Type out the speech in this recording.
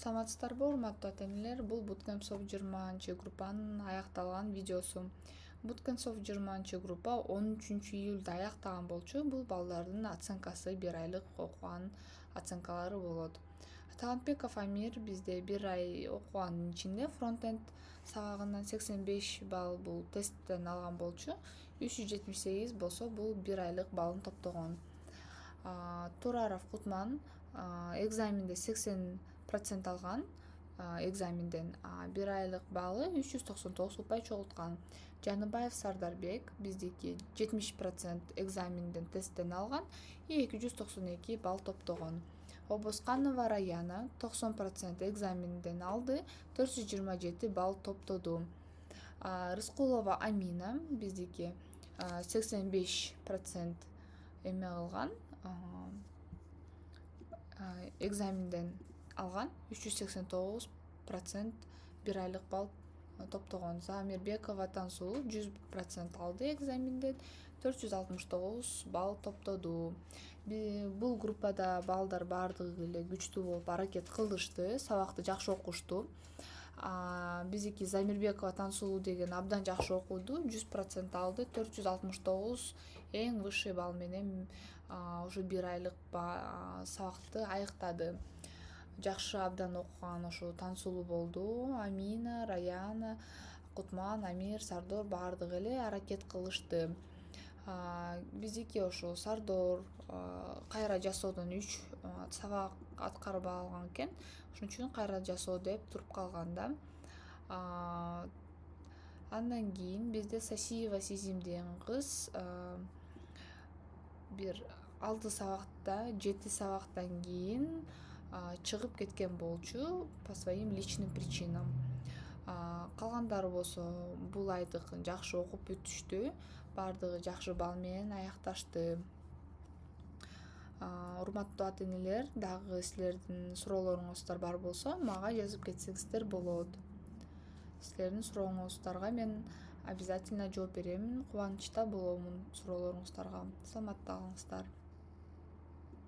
Саламатсыздарбы, урматтуу ата-энелер. Бул Bootcamp Soft 20 группанын аякталган видеосу. Bootcamp Soft 20 группа 13 июлда аяктаган болчу. Бул балдардын оценкасы 1 айлык окуган оценкалары болот. Талантбеков Амир бизде 1 ай окуганын ичинде фронтенд сабагынан 85 балл бул тесттен алган болчу. 378 болсо бул 1 айлык баллын топтогон. Тураров Кутман экзаменде 80% алган, экзаменден 1 айлык баллы 399 упай чогулткан. Жаныбаев Сардарбек биздики 70% экзаменден тесттен алган и 292 балл топтогон. Обосканова Раяна 90% экзаменден алды, 427 балл топтоду. Рыскулова Амина биздики 85% эме кылган, экзаменден алган, 389% 1 айлык балл топтогон. Замирбекова Тансулу 100% алды экзаменден, 469 балл топтоду. Бул группада балдар бардыгы эле күчтүү болуп аракет кылышты, сабакты жакшы окушту. Биздики Замирбекова Тансулу деген абдан жакшы окуду, 100% алды, 469 эң высший балл менен ушу 1 айлык сабакты аяктады. Жакшы абдан окуган ошо Тансулу болду. Амина, Раяна, Кутман, Амир, Сардор бардыгы эле аракет кылышты. Биздики ошо Сардор кайра жасоодон 3 сабак аткарып алган экен. Ошон үчүн кайра жасоо деп туруп калган да. Андан кийин бизде Сасиева Сизим деген кыз бир 6 сабакта, 7 сабактан кийин чыгып кеткен болчу по своим личным причинам. Калгандары болсо бул айдык жакшы окуп бүтүштү, бардыгы жакшы балл менен аякташты. Урматтуу ата-энелер, дагы силердин суроолоруңуздар бар болсо мага жазып кетсеңиздер болот. Силердин сурооңуздарга мен обязательно жооп беремин, кубанычта боломун суроолоруңуздарга. Саламатта калыңыздар.